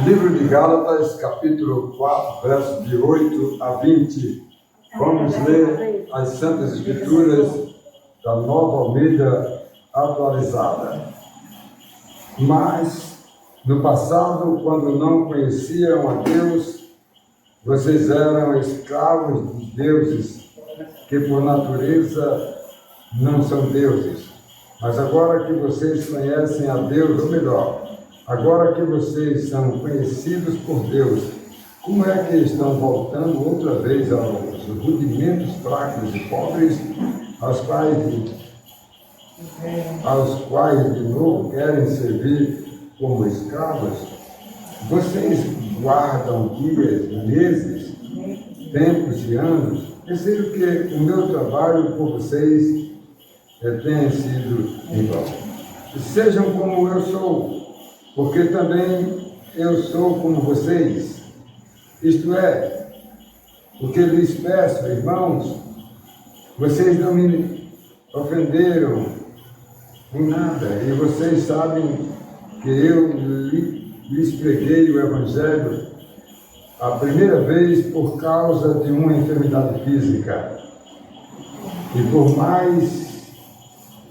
Livro de Gálatas, capítulo 4, versos de 8 a 20. Vamos ler as Santas Escrituras da Nova Almeida atualizada. Mas, no passado, quando não conheciam a Deus, vocês eram escravos dos deuses, que por natureza não são deuses. Mas agora que vocês conhecem a Deus, ou melhor, agora que vocês são conhecidos por Deus, como é que estão voltando outra vez aos rudimentos fracos e pobres, aos quais de novo querem servir como escravos? Vocês guardam dias, meses, tempos e anos. Percebo que o meu trabalho por vocês tenha sido em vão. Sejam como eu sou, porque também eu sou como vocês. Isto é, o que lhes peço, irmãos, vocês não me ofenderam em nada, e vocês sabem que eu lhes preguei o Evangelho a primeira vez por causa de uma enfermidade física. E por mais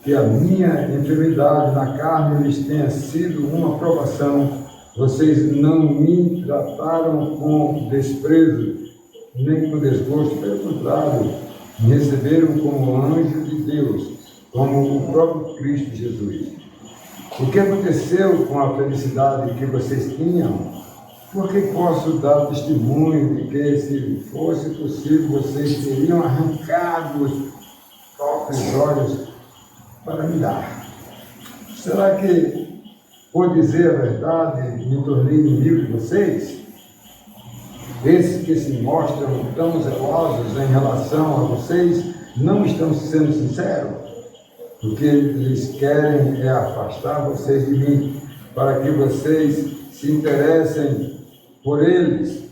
que a minha enfermidade na carne lhes tenha sido uma provação, vocês não me trataram com desprezo, nem com desgosto, pelo contrário, me receberam como anjo de Deus, como o próprio Cristo Jesus. O que aconteceu com a felicidade que vocês tinham? Porque posso dar testemunho de que, se fosse possível, vocês teriam arrancado os próprios olhos para me dar. Será que, por dizer a verdade, me tornei inimigo de vocês? Esses que se mostram tão zelosos em relação a vocês não estão sendo sinceros? O que eles querem é afastar vocês de mim, para que vocês se interessem por eles.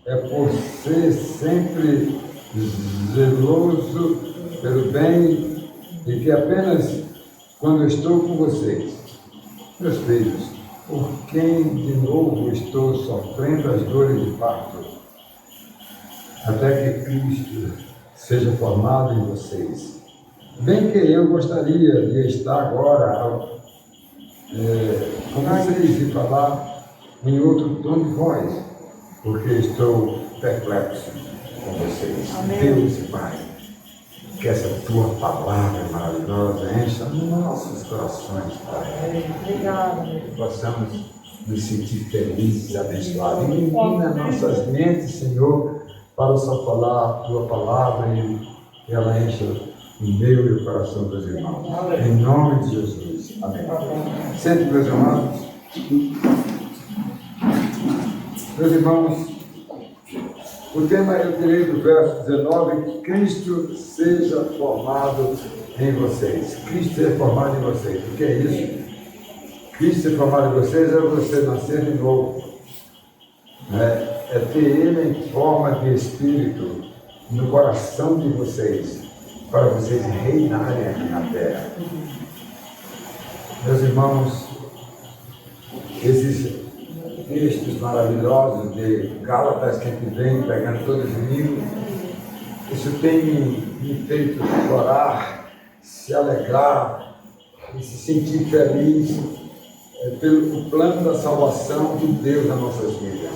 É por ser sempre zeloso pelo bem, e que apenas quando eu estou com vocês, meus filhos, por quem de novo estou sofrendo as dores de parto, até que Cristo seja formado em vocês. Bem que eu gostaria de estar agora com vocês e falar em outro tom de voz, porque estou perplexo com vocês. Amém. Deus e Pai, que essa tua palavra maravilhosa encha nossos corações, Pai. Obrigado. Que possamos nos sentir felizes e abençoados. Ilumina nossas mentes, Senhor, para só falar a tua palavra e ela encha o meu e o coração dos irmãos. Em nome de Jesus. Amém. Sempre, meus amados. Meus irmãos, o tema eu tirei do verso 19, que Cristo seja formado em vocês. Cristo seja formado em vocês. O que é isso? Cristo ser formado em vocês é você nascer de novo. É ter Ele em forma de Espírito no coração de vocês, para vocês reinarem aqui na terra. Meus irmãos, esses textos maravilhosos de Gálatas que a gente vem pegando todos os domingos, isso tem me feito chorar, se alegrar e se sentir feliz pelo plano da salvação de Deus nas nossas vidas.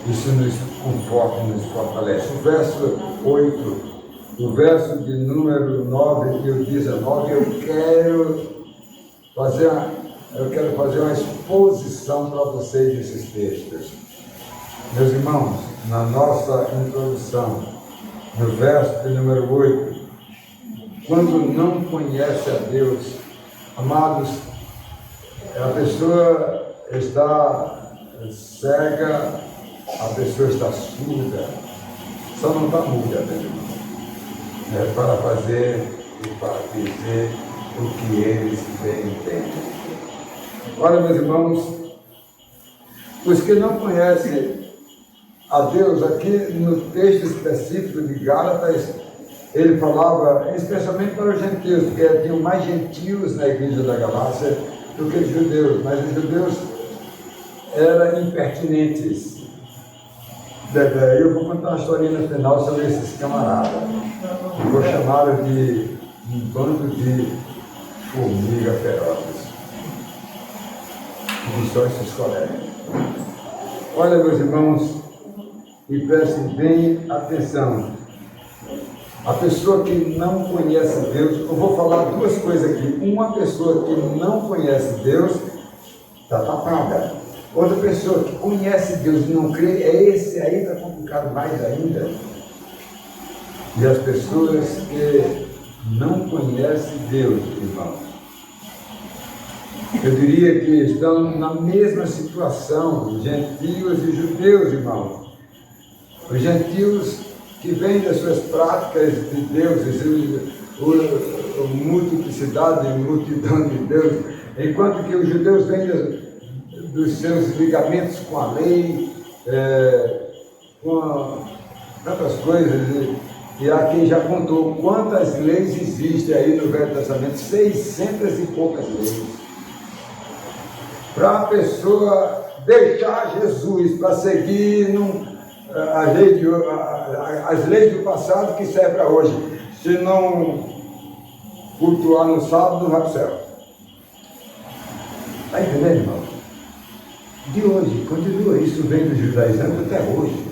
Isso nos conforta e nos fortalece. O verso 8, o verso de número 9 e o 19, eu quero fazer uma exposição para vocês desses textos. Meus irmãos, na nossa introdução, no verso de número 8, quando não conhece a Deus, amados, a pessoa está cega, a pessoa está surda, só não está muda, meu irmão. Para fazer e para dizer o que eles bem entendem. Olha, meus irmãos, os que não conhecem a Deus, aqui no texto específico de Gálatas, ele falava especialmente para os gentios, porque tinham mais gentios na igreja da Galácia do que os judeus, mas os judeus eram impertinentes. Eu vou contar uma historinha no final sobre esses camaradas. Eu vou chamá-los de um bando de formigas ferozes. Que são esses colegas. Olha, meus irmãos, e prestem bem atenção. A pessoa que não conhece Deus, eu vou falar duas coisas aqui. Uma pessoa que não conhece Deus está tapada. Outra pessoa que conhece Deus e não crê, esse aí está complicado mais ainda. E as pessoas que não conhecem Deus, irmãos, eu diria que estão na mesma situação, gentios e judeus, irmãos. Os gentios que vêm das suas práticas de deuses, a multiplicidade e multidão de deuses, enquanto que os judeus vêm dos seus ligamentos com a lei, com tantas coisas, e há quem já contou quantas leis existem aí no Velho Testamento, 600 e poucas leis. Para a pessoa deixar Jesus para seguir as leis do passado que servem para hoje, se não cultuar no sábado, não vai para o céu. Está entendendo, irmão? De hoje, continua, isso vem dos judaizantes até hoje.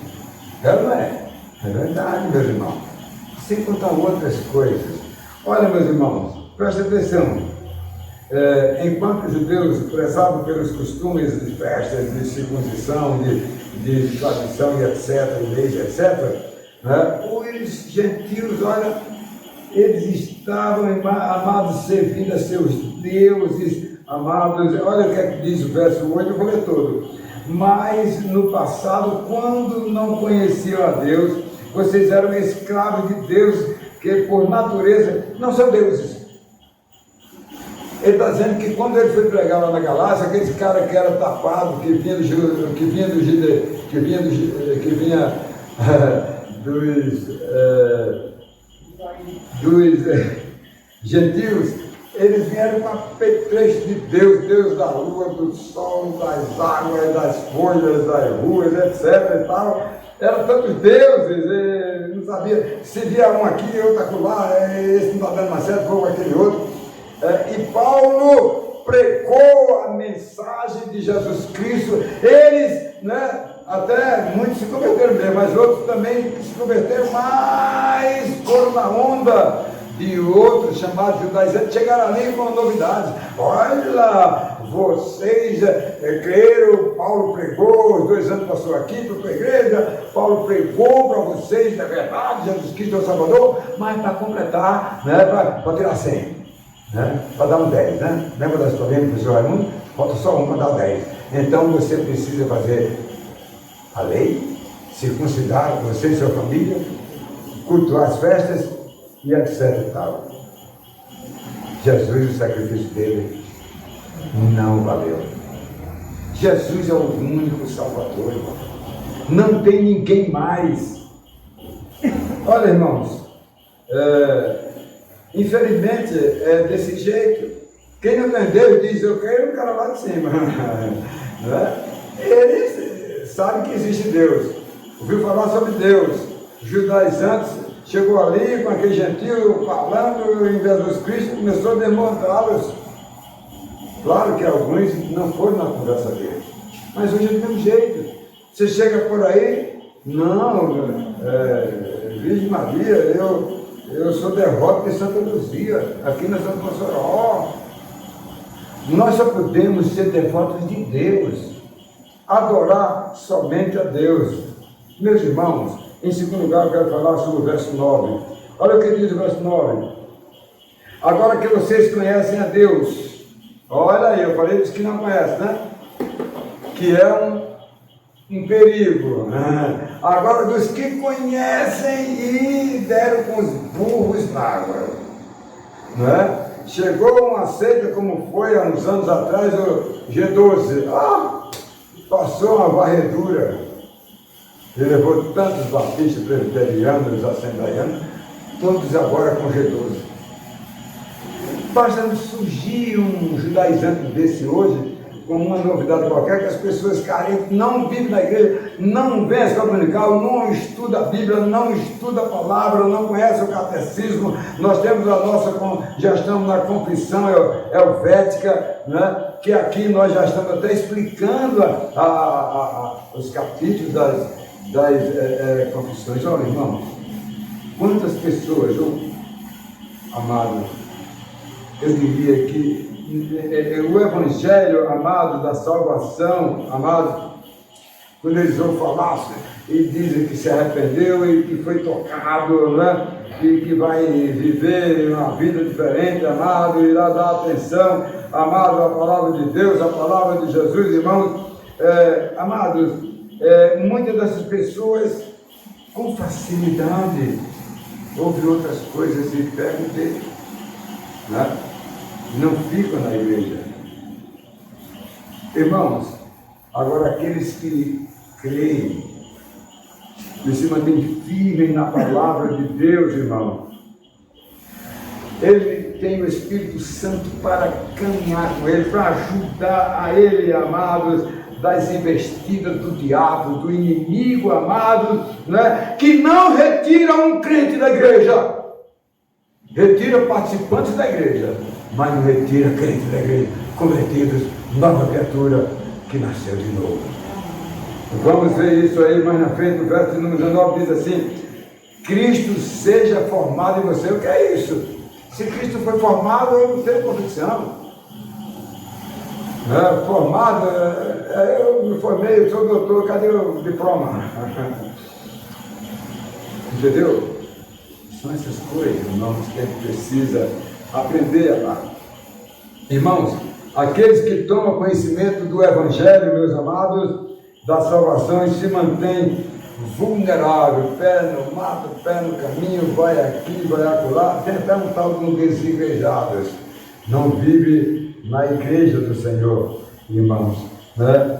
Não é? É verdade, meus irmãos. Sem contar outras coisas. Olha, meus irmãos, presta atenção. Enquanto os judeus prezavam pelos costumes de festas, de circuncisão, de tradição e etc., leis, etc., os gentios, olha, eles estavam amados servindo a seus deuses, amados, olha o que é que diz o verso 8, eu vou ler todo. Mas no passado, quando não conheciam a Deus, vocês eram escravos de Deus, que por natureza não são deuses. Ele está dizendo que quando ele foi pregar lá na Galácia, aqueles caras que era tapado, que vinha dos gentios, eles vieram com apetrecho de Deus, Deus da lua, do sol, das águas, das folhas, das ruas, etc. e tal. Eram tantos deuses, não sabia, se via um aqui, outro acolá, esse não está dando mais certo, vou com aquele outro. E Paulo pregou a mensagem de Jesus Cristo. Eles, até muitos se converteram mesmo, mas outros também se converteram, mas foram na onda de outros chamados judaizantes, chegaram ali com novidades. Olha, vocês creram, Paulo pregou, os 2 anos passou aqui para a igreja, Paulo pregou para vocês, na verdade, Jesus Cristo é o Salvador, mas para completar, para tirar 100. Para dar um 10, Lembra da historinha do professor Raimundo? Falta só um para dar 10. Então você precisa fazer a lei, circuncidar você e sua família, cultuar as festas e etc e tal. Jesus, o sacrifício dele, não valeu. Jesus é o único Salvador, irmão. Não tem ninguém mais. Olha, irmãos, infelizmente é desse jeito. Quem não entendeu diz, eu quero o cara lá de cima. Eles sabem que existe Deus, ouviu falar sobre Deus. Os judaizantes chegou ali com aquele gentio falando em Jesus Cristo, começou a demonstrá-los. Claro que alguns não foram na conversa dele, mas hoje é do mesmo jeito. Você chega por aí, não, Virgem Maria, eu sou devoto de Santa Luzia, aqui nós estamos com Mossoró. Nós só podemos ser devotos de Deus, adorar somente a Deus. Meus irmãos, em segundo lugar eu quero falar sobre o verso 9. Olha o que diz o verso 9. Agora que vocês conhecem a Deus, olha aí, eu falei dos que não conhecem, que é um perigo. Agora dos que conhecem e deram com os burros na água. Chegou uma seita como foi há uns anos atrás, o G12. Passou uma varredura. Ele levou tantos batistas, presbiterianos, assembleianos, todos agora com G12. Basta surgir um judaizante desse hoje, como uma novidade qualquer, que as pessoas carentes não vivem na igreja, não vêm a escola dominical, não estudam a Bíblia, não estudam a palavra, não conhecem o catecismo. Nós temos a nossa, já estamos na confissão helvética, né? Que aqui nós já estamos até explicando os capítulos das confissões. Olha, irmãos, quantas pessoas, amado, eu diria que o Evangelho, amado, da salvação, amado, quando eles vão falar e dizem que se arrependeu e que foi tocado, né? E que vai viver uma vida diferente, amado, irá dar atenção, amado, à palavra de Deus, à palavra de Jesus, irmãos, amados, muitas dessas pessoas com facilidade ouvem outras coisas e pegam dele, né? Não ficam na igreja. Irmãos, agora aqueles que creem e se mantêm firmes na palavra de Deus, irmão, ele tem o Espírito Santo para caminhar com ele, para ajudar a ele, amados, das investidas do diabo, do inimigo, amados, né, que não retira um crente da igreja, retira participantes da igreja, mas não retira crentes da igreja, convertidos, nova criatura que nasceu de novo. Vamos ver isso aí mais na frente, o verso número 19 diz assim: Cristo seja formado em você. O que é isso? Se Cristo foi formado, eu não tenho convicção. Formado, eu me formei, eu sou doutor, cadê o diploma? Entendeu? São essas coisas, irmãos, que a gente precisa aprender, amado. Irmãos, aqueles que tomam conhecimento do Evangelho, meus amados, da salvação, e se mantêm vulnerável, pé no mato, pé no caminho, vai aqui, vai acolá, tem até um tal de um desigrejados, não vive na igreja do Senhor, irmãos, né?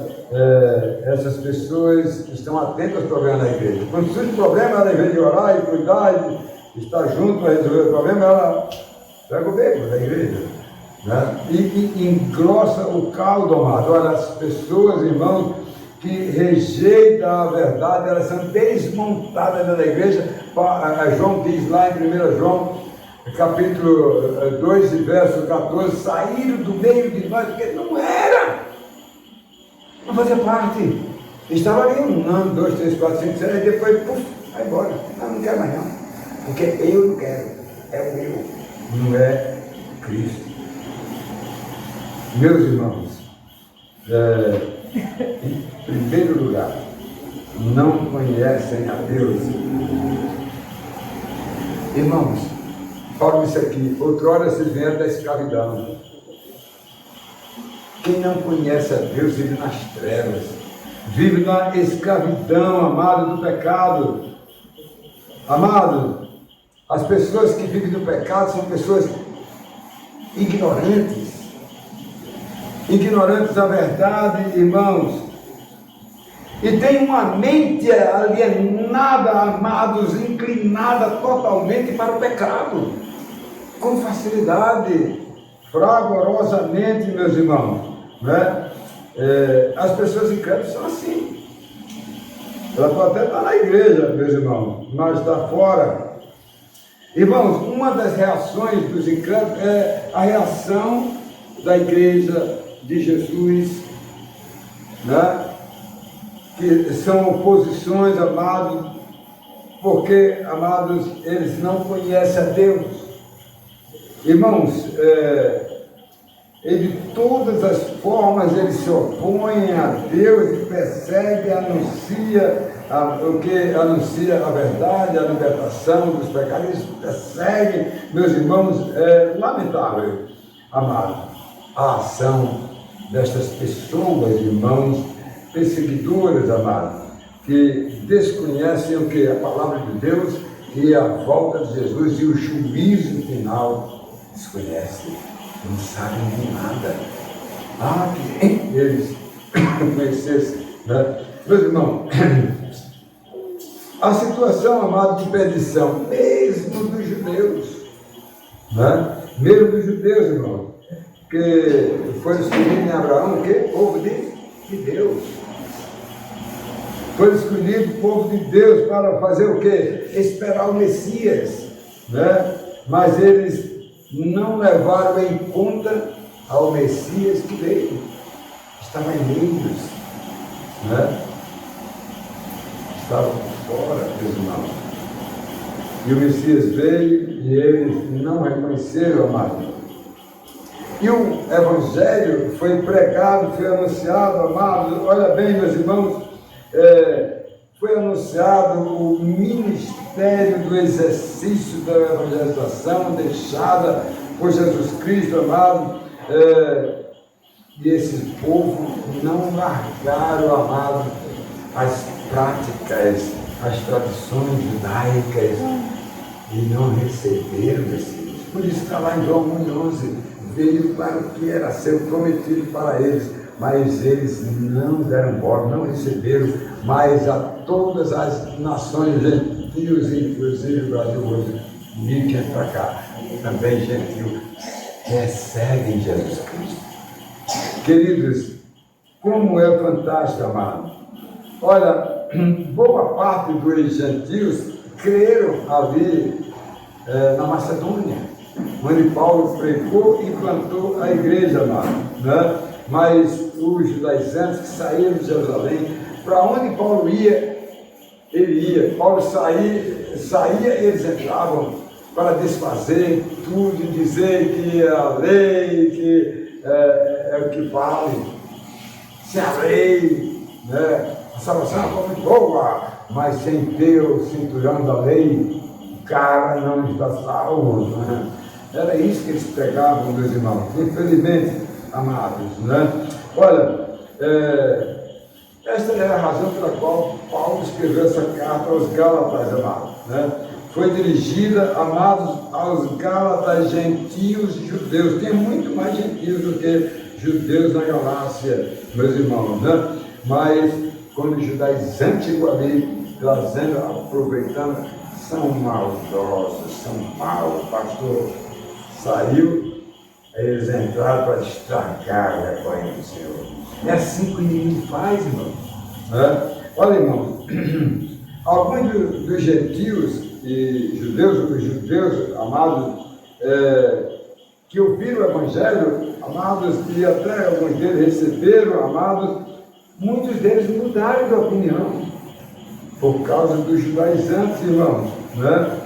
Essas pessoas estão atentas aos problemas da igreja. Quando surge problema, ela, em vez de orar e cuidar e estar junto para resolver o problema, ela pega o beco da igreja, né? E engrossa o caldo, amado. Olha, as pessoas, irmãos, que rejeitam a verdade, elas são desmontadas da igreja. João diz lá em 1 João, capítulo 2, verso 14, saíram do meio de nós, porque não era, não fazia parte, estava ali 1 ano, 2, 3, 4, 5, 6, e depois, puf, vai embora, não quero mais não, porque eu não quero, é o meu, não é Cristo. Meus irmãos, em primeiro lugar, não conhecem a Deus. Irmãos, olha isso aqui, outrora se vieram da escravidão. Quem não conhece a Deus vive nas trevas, vive na escravidão, amado, do pecado. Amado, as pessoas que vivem no pecado são pessoas ignorantes da verdade, irmãos, e tem uma mente alienada, amados, inclinada totalmente para o pecado, com facilidade, fragorosamente, meus irmãos, né? As pessoas incrédulas são assim. Ela pode até estar na igreja, meus irmãos, mas está fora. Irmãos, uma das reações dos incrédulos é a reação da igreja de Jesus, né? Que são oposições, amados, porque, amados, eles não conhecem a Deus. Irmãos, de todas as formas eles se opõem a Deus e perseguem, anuncia a verdade, a libertação dos pecados, eles perseguem, meus irmãos, lamentável, amado, a ação destas pessoas, irmãos, perseguidoras, amados, que desconhecem o que? A palavra de Deus e a volta de Jesus e o juízo final. Desconhecem, não sabem de nada. Que eles conhecessem, né? Meus irmãos, a situação, amado, de perdição, mesmo dos judeus, né? Mesmo dos judeus, irmãos, que foi escolhido em Abraão, o quê? Povo de Deus. Foi escolhido o povo de Deus para fazer o quê? Esperar o Messias, né? Mas eles não levaram em conta ao Messias que veio. Estavam alheios, né? Estavam fora, meus irmãos. E o Messias veio e eles não reconheceram, amado. E o Evangelho foi pregado, foi anunciado, amado. Olha bem, meus irmãos, foi anunciado o ministério do exercício da evangelização deixada por Jesus Cristo, amado. E esse povo não largaram, amado, as práticas, as tradições judaicas e não receberam Messias. Por isso está lá em João 1:11, veio para o que era ser prometido para eles, mas eles não deram bola, não receberam, mas a todas as nações, gentios, inclusive o Brasil hoje, e quem para cá, também gentil, recebem Jesus Cristo. Queridos, como é fantástico, amado. Olha, boa parte dos gentios creram ali na Macedônia, onde Paulo pregou e plantou a igreja, amado, né? Mas os judaizantes que saíram de Jerusalém, para onde Paulo ia, ele ia. Paulo saía, eles entravam para desfazer tudo e dizer que a lei, que é o que vale. Se a lei, né? A salvação é muito boa, mas sem ter o cinturão da lei, o cara não está salvo, né? Era isso que eles pregavam, meus irmãos. Infelizmente, amados, né? Olha, esta é a razão pela qual Paulo escreveu essa carta aos Gálatas, amados, né? Foi dirigida, amados, aos Gálatas, gentios e judeus. Tem muito mais gentios do que judeus na Galácia, meus irmãos, né? Mas quando os judaizantes chegou ali, trazendo, aproveitando, são maldosos, são maus, pastor. Saiu, aí eles entraram para estragar o rebanho do Senhor. É assim que o inimigo faz, irmão. Olha, irmão, alguns dos gentios e judeus, os judeus, amados, que ouviram o Evangelho, amados, e até alguns deles receberam, amados, muitos deles mudaram de opinião por causa dos judaizantes, irmãos, né?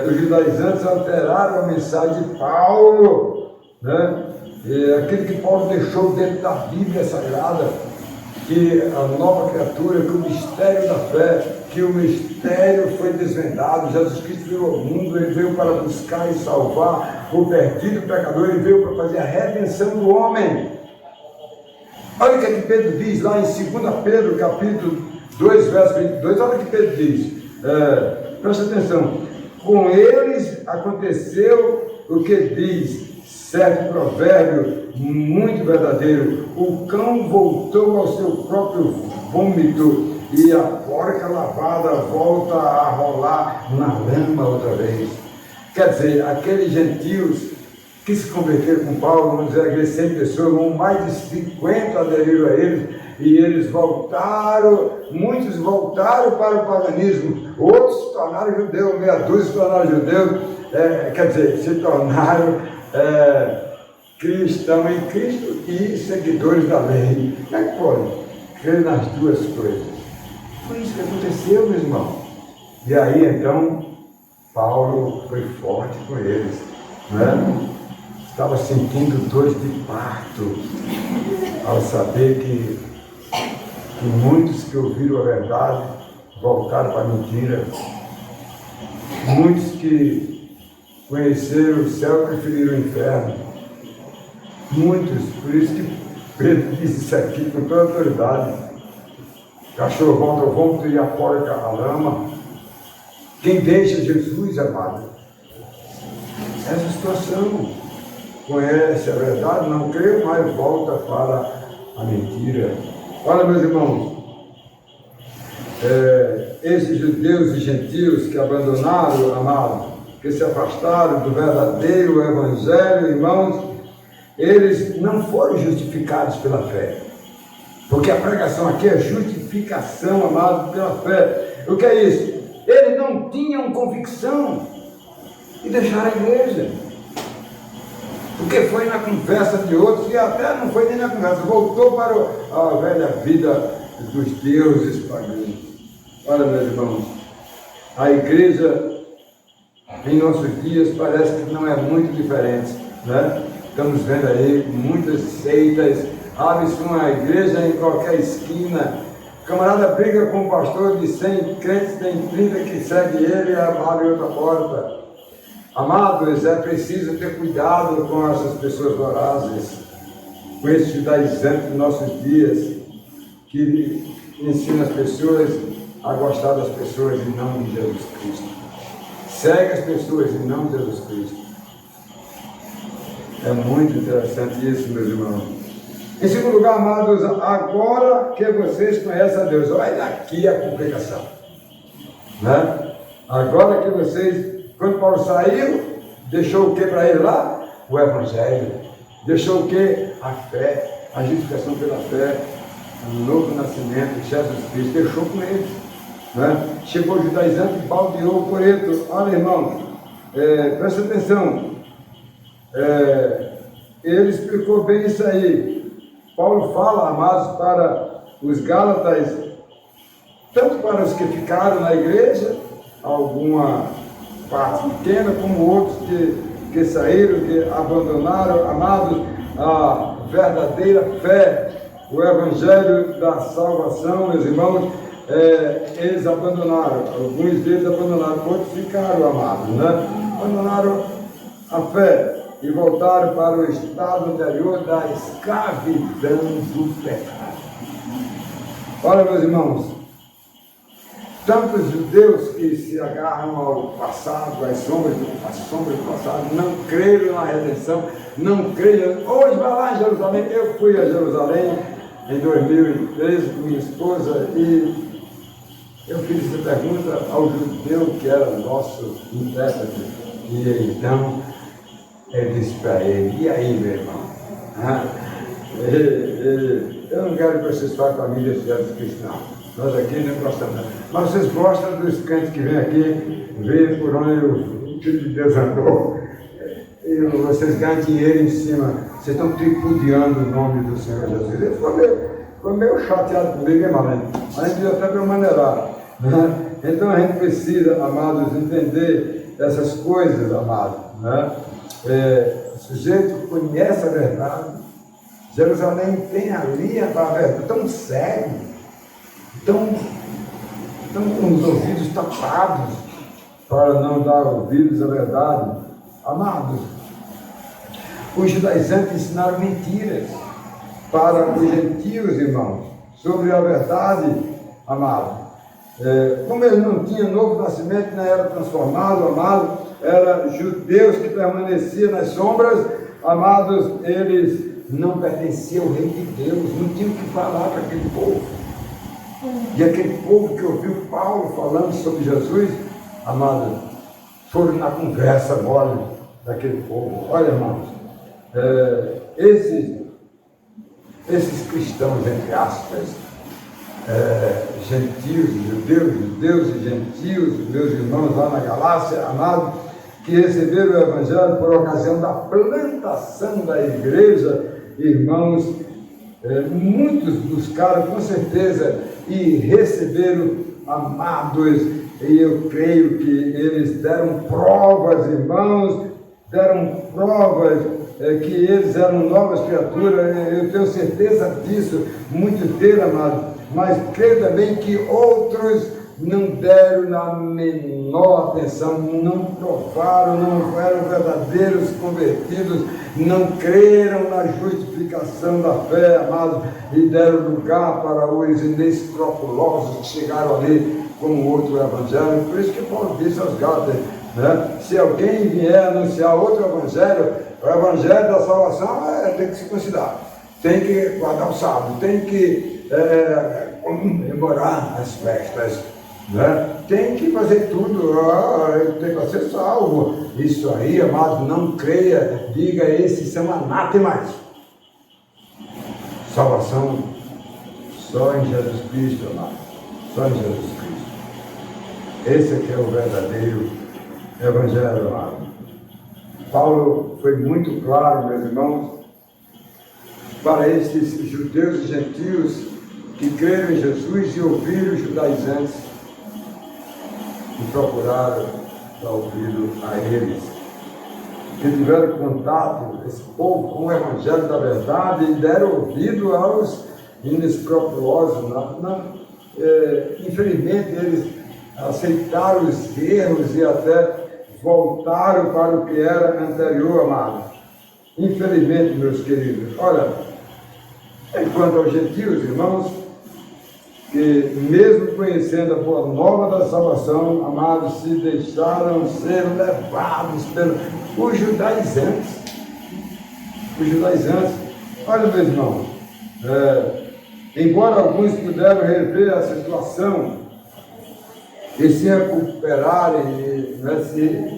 Os judaizantes alteraram a mensagem de Paulo, né? Aquilo que Paulo deixou dentro da Bíblia Sagrada, que a nova criatura, que o mistério da fé, que o mistério foi desvendado. Jesus Cristo veio ao mundo, ele veio para buscar e salvar o perdido pecador, ele veio para fazer a redenção do homem. Olha o que Pedro diz lá em 2 Pedro, capítulo 2, verso 22, olha o que Pedro diz, presta atenção. Com eles aconteceu o que diz certo provérbio muito verdadeiro: o cão voltou ao seu próprio vômito e a porca lavada volta a rolar na lama outra vez. Quer dizer, aqueles gentios que se converteram com Paulo, vamos dizer, aqueles 100 pessoas, mais de 50 aderiram a eles, e eles voltaram, muitos voltaram para o paganismo, outros se tornaram judeus, meia dúzia se tornaram judeus, quer dizer, se tornaram cristãos em Cristo e seguidores da lei. Como é que pode crer nas duas coisas? Foi isso que aconteceu, meu irmão. E aí, então, Paulo foi forte com eles, né? Estava sentindo dores de parto ao saber que muitos que ouviram a verdade voltaram para a mentira. Muitos que conheceram o céu preferiram o inferno. Muitos, por isso que Pedro diz isso aqui com toda autoridade: cachorro volta ao vômito e a porca à lama. Quem deixa Jesus, amado, essa situação, conhece a verdade, não crê, mas volta para a mentira. Olha, meus irmãos, esses judeus e gentios que abandonaram, amado, que se afastaram do verdadeiro evangelho, irmãos, eles não foram justificados pela fé. Porque a pregação aqui é justificação, amado, pela fé. O que é isso? Eles não tinham convicção e deixaram a igreja. Porque foi na conversa de outros, e até não foi nem na conversa, voltou para a velha vida dos deuses pagãos. Olha, meus irmãos, a igreja em nossos dias parece que não é muito diferente, né? Estamos vendo aí muitas seitas, abre-se uma igreja em qualquer esquina, o camarada briga com um pastor de 100 crentes, tem 30 que segue ele e abre outra porta. Amados, é preciso ter cuidado com essas pessoas vorazes, com esses judaizantes dos nossos dias, que ensinam as pessoas a gostar das pessoas e não de Jesus Cristo. Segue as pessoas e não de Jesus Cristo. É muito interessante isso, meus irmãos. Em segundo lugar, amados, agora que vocês conhecem a Deus, olha aqui a complicação, né? Agora que vocês, quando Paulo saiu, deixou o que para ele lá? O Evangelho. Deixou o que? A fé, a justificação pela fé, o novo nascimento de Jesus Cristo, deixou com eles, né? Chegou o judaizante e baldeou o coreto. Olha, irmão, presta atenção, ele explicou bem isso aí. Paulo fala, amados, para os Gálatas, tanto para os que ficaram na igreja, alguma parte pequena, como outros que saíram, que abandonaram, amados, a verdadeira fé, o Evangelho da salvação, meus irmãos, eles abandonaram, alguns deles abandonaram, outros ficaram, amados, né? Abandonaram a fé e voltaram para o estado anterior da escravidão do pecado. Olha, meus irmãos, tantos judeus que se agarram ao passado, às sombras do passado, não creram na redenção, não creram. Hoje vai lá em Jerusalém. Eu fui a Jerusalém em 2013 com minha esposa e eu fiz essa pergunta ao judeu que era nosso intérprete. E então eu disse para ele: e aí, meu irmão? Eu não quero que vocês falem para mim desse Jesus Cristo, não. Nós aqui não gostamos, não. Mas vocês gostam dos crentes que vêm aqui, ver por onde o Filho de Deus andou, e vocês ganham dinheiro em cima, vocês estão tripudiando o nome do Senhor Jesus. Ele ficou meio chateado comigo, hein, Marlene? Mas a gente devia até me maneirar, né? Então a gente precisa, amados, entender essas coisas, amados, né? O sujeito conhece a verdade. Jerusalém tem ali a verdade, tão sério. Estão com os ouvidos tapados para não dar ouvidos à verdade. Amados, os judaizantes ensinaram mentiras para os gentios, irmãos, sobre a verdade, amados. Como eles não tinham novo nascimento, não era transformado, amado, eram judeus que permaneciam nas sombras, amados, eles não pertenciam ao reino de Deus, não tinham o que falar para aquele povo. E aquele povo que ouviu Paulo falando sobre Jesus, amado, foram na conversa mole daquele povo. Olha, irmãos, esses cristãos, entre aspas, gentios, judeus e gentios, meus irmãos lá na Galácia, amados, que receberam o Evangelho por ocasião da plantação da igreja, irmãos, muitos buscaram com certeza e receberam, amados, e eu creio que eles deram provas, irmãos, que eles eram novas criaturas. Eu tenho certeza disso, muitos deles, amados, mas creio também que outros não deram na menor atenção, não provaram, não eram verdadeiros convertidos, não creram na justificação da fé, amados, e deram lugar para os inescrupulosos que chegaram ali com outro evangelho. Por isso que Paulo disse aos Gálatas, né? Se alguém vier anunciar outro evangelho, o evangelho da salvação tem que se considerar, tem que guardar o sábado, tem que comemorar as festas. né? Tem que fazer tudo, tem que ser salvo. Isso aí, amado, não creia, diga, esses são anátemas. Salvação só em Jesus Cristo, amado, só em Jesus Cristo. Esse aqui é o verdadeiro Evangelho, amado. Paulo foi muito claro, meus irmãos, para esses judeus e gentios que creram em Jesus e ouviram os judaizantes e procuraram dar ouvido a eles, que tiveram contato, esse povo, com o Evangelho da verdade e deram ouvido aos inescrupulosos. Infelizmente, eles aceitaram os erros e até voltaram para o que era anterior, amado. Infelizmente, meus queridos, olha, enquanto aos gentios, irmãos, que mesmo conhecendo a boa nova da salvação, amados, se deixaram ser levados pelos judaizantes. Os judaizantes. Olha, meus irmãos, embora alguns puderam rever a situação e se recuperarem, se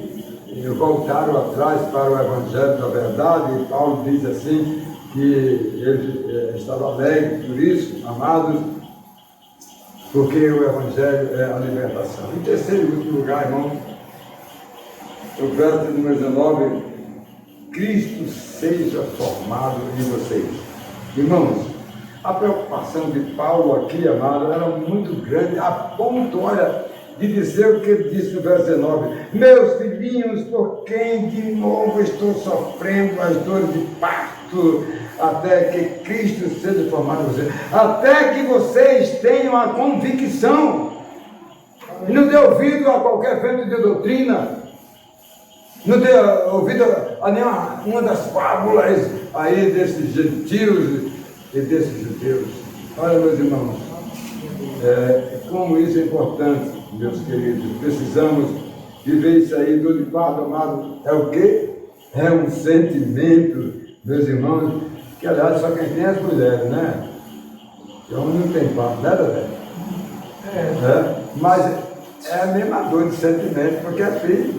voltaram atrás para o Evangelho da verdade, e Paulo diz assim, que ele estava alegre por isso, amados, porque o Evangelho é a libertação. Em terceiro e último lugar, irmão, o verso número 19, Cristo seja formado em vocês. Irmãos, a preocupação de Paulo aqui, amado, era muito grande, a ponto, olha, de dizer o que ele disse no verso 19, meus filhinhos, por quem de novo estou sofrendo as dores de parto, até que Cristo seja formado em vocês, até que vocês tenham a convicção, e não dê ouvido a qualquer vento de doutrina, não dê ouvido a nenhuma das fábulas aí desses gentios e desses judeus. Olha, meus irmãos, como isso é importante, meus queridos, precisamos viver isso aí do de fato, amado. É o quê? É um sentimento, meus irmãos, que aliás só quem tem as mulheres, né? O homem não tem papo, né, velho? Mas é a mesma dor de sentimento, porque é filho.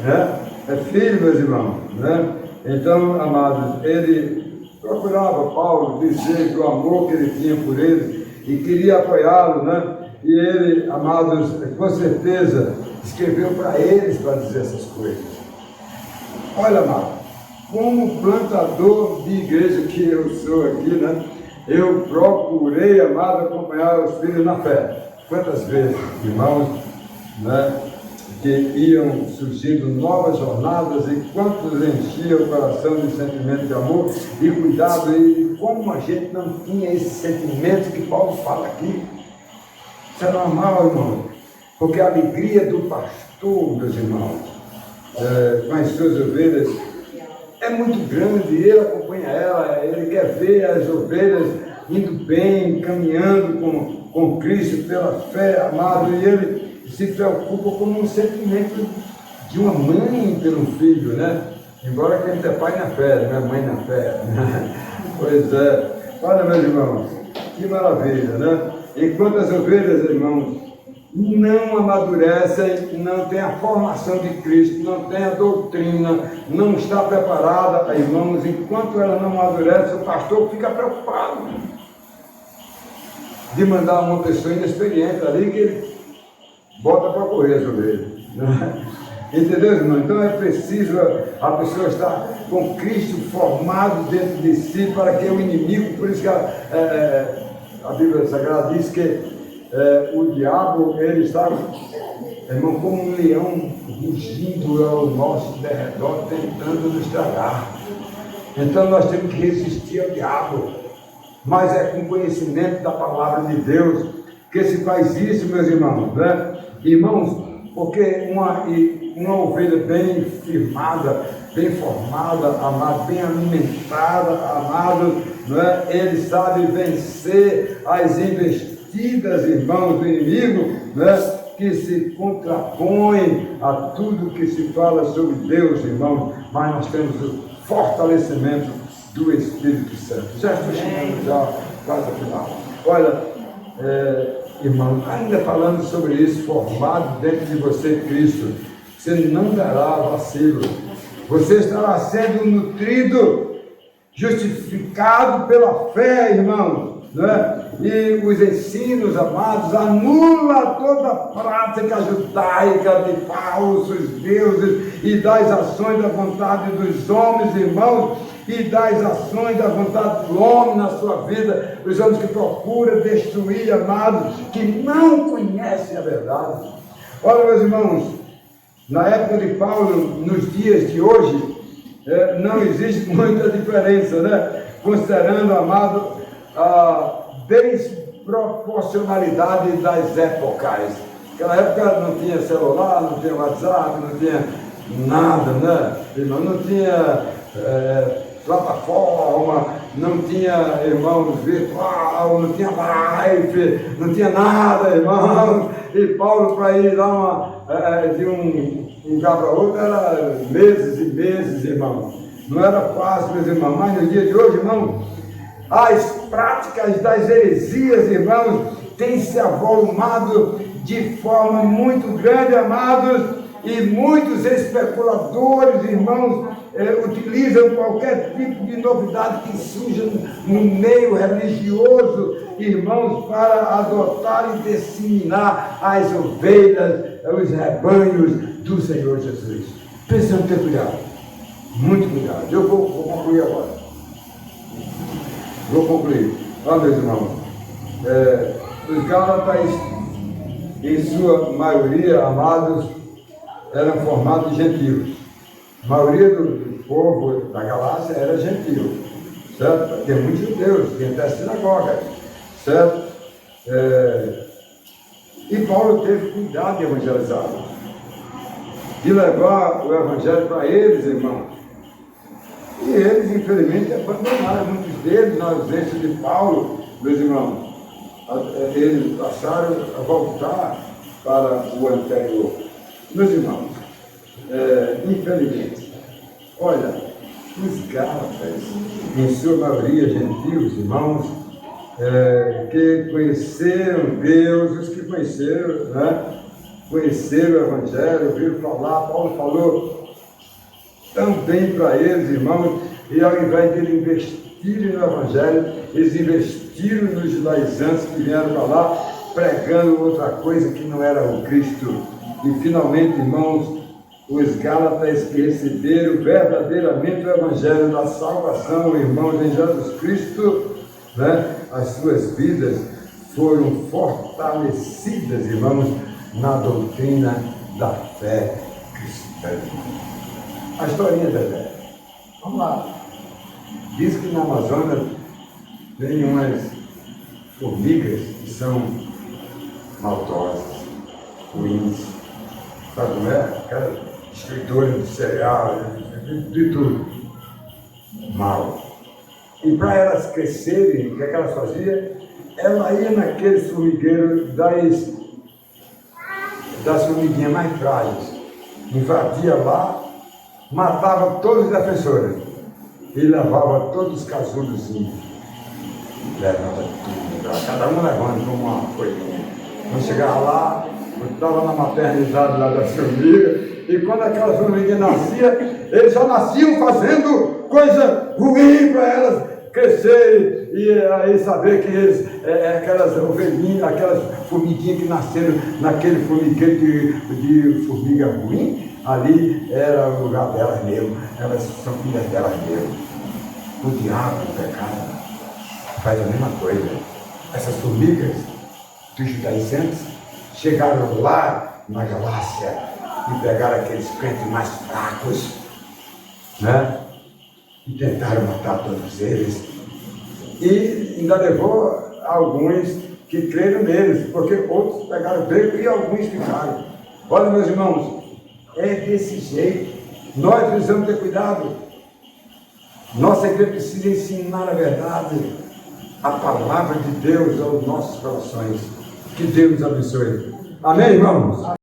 Né? É filho, meus irmãos. Né? Então, amados, ele procurava Paulo dizer que o amor que ele tinha por eles e queria apoiá-lo, né? E ele, amados, com certeza escreveu para eles para dizer essas coisas. Olha, amado, como plantador de igreja que eu sou aqui, né? Eu procurei, amado, acompanhar os filhos na fé. Quantas vezes, irmãos, né? Que iam surgindo novas jornadas e quantos enchia o coração de sentimento de amor e cuidado, e como a gente não tinha esse sentimento que Paulo fala aqui. Isso é normal, irmão, porque a alegria do pastor, meus irmãos, com as suas ovelhas, é muito grande. Ele acompanha ela, ele quer ver as ovelhas indo bem, caminhando com Cristo pela fé, amado, e ele se preocupa com um sentimento de uma mãe pelo filho, né? Embora que a gente é pai na fé, não é mãe na fé. Pois é. Olha, meus irmãos, que maravilha, né? Enquanto as ovelhas, irmãos, não amadurecem, não tem a formação de Cristo, não tem a doutrina, não está preparada, irmãos, enquanto ela não amadurece, o pastor fica preocupado de mandar uma pessoa inexperiente ali que ele bota para correr as ovelhas. Entendeu, irmão? Então é preciso a pessoa estar com Cristo formado dentro de si, para que o inimigo, por isso que a Bíblia Sagrada diz que o diabo, ele está, irmão, como um leão rugindo ao nosso derredor, tentando nos tragar. Então nós temos que resistir ao diabo, mas é com conhecimento da palavra de Deus que se faz isso, meus irmãos, né? Irmãos, porque uma ovelha bem firmada, bem formada, amado, bem alimentada, amado, né? Ele sabe vencer as investidas, irmãos, do inimigo, né? Que se contrapõe a tudo que se fala sobre Deus, irmãos, mas nós temos o fortalecimento do Espírito Santo. Já estou chegando já quase ao final. Olha, irmão, ainda falando sobre isso, formado dentro de você Cristo, você não dará vacilo. Você estará sendo nutrido, justificado pela fé, irmão, né? E os ensinos, amados, anula toda a prática judaica de falsos deuses e das ações da vontade dos homens, irmãos, e das ações da vontade do homem na sua vida, os homens que procuram destruir, amados, que não conhecem a verdade. Olha, meus irmãos, na época de Paulo, nos dias de hoje, não existe muita diferença, né? Considerando, amado, a desproporcionalidade das épocas. Naquela época não tinha celular, não tinha WhatsApp, não tinha nada, né? Não tinha plataforma, não tinha, irmãos, virtual, não tinha live, não tinha nada, irmãos. E Paulo, para ir lá de um lugar para outro, era meses e meses, irmãos. Não era fácil, meus irmãos, mas no dia de hoje, irmãos, as práticas das heresias, irmãos, têm se avolumado de forma muito grande, amados, e muitos especuladores, irmãos, utilizam qualquer tipo de novidade que surja no meio religioso, irmãos, para adotar e disseminar as ovelhas, os rebanhos do Senhor Jesus. Precisamos ter cuidado, muito cuidado. Eu vou concluir agora. Vou concluir. Olha, meus irmãos, os Gálatas, em sua maioria, amados, eram formados de gentios. A maioria do povo da Galácia era gentio, certo? Tem muitos judeus, tem até sinagogas, certo? E Paulo teve cuidado de evangelizar, de levar o evangelho para eles, irmãos. E eles, infelizmente, abandonaram. Muitos deles, na ausência de Paulo, meus irmãos, eles passaram a voltar para o anterior. Meus irmãos, infelizmente, olha, os Gálatas, em sua maioria gentios, irmãos, que conheceram Deus, os que conheceram, né? Conheceram o Evangelho, viram falar, Paulo falou tão bem para eles, irmãos, e ao invés de eles investirem no Evangelho, eles investiram nos judaizantes que vieram para lá, pregando outra coisa que não era o Cristo. E finalmente, irmãos, os Gálatas que receberam verdadeiramente o Evangelho da salvação, irmãos, em Jesus Cristo, né? As suas vidas foram fortalecidas, irmãos, na doutrina da fé cristã. A historinha da fé. Vamos lá. Diz que na Amazônia tem umas formigas que são maltosas, ruins. Sabe como é? Aquela destruidora de cereal, de tudo. Mal. E para elas crescerem, o que elas faziam? Ela ia naqueles formigueiros das formiguinhas mais frágeis, invadia lá, matava todos os defensores e levava todos os casulozinhos. Levava tudo, cada um levando como uma coisinha. Quando chegava lá, estava na maternidade lá das formigas, e quando aquelas formiguinhas nasciam, eles já nasciam fazendo coisa ruim para elas crescer e aí saber que eles, aquelas ovelhinhas, aquelas formiguinhas que nasceram naquele formigueiro de formiga ruim, ali era o lugar delas mesmo, elas são filhas delas mesmo. O diabo, o pecado, faz a mesma coisa. Essas formigas dos judaizantes chegaram lá na Galácia e pegaram aqueles crentes mais fracos, né? E tentaram matar todos eles. E ainda levou alguns que creram neles, porque outros pegaram beco e alguns ficaram. Olha, meus irmãos, é desse jeito. Nós precisamos ter cuidado. Nossa igreja precisa ensinar a verdade, a palavra de Deus aos nossos corações. Que Deus abençoe. Amém, irmãos?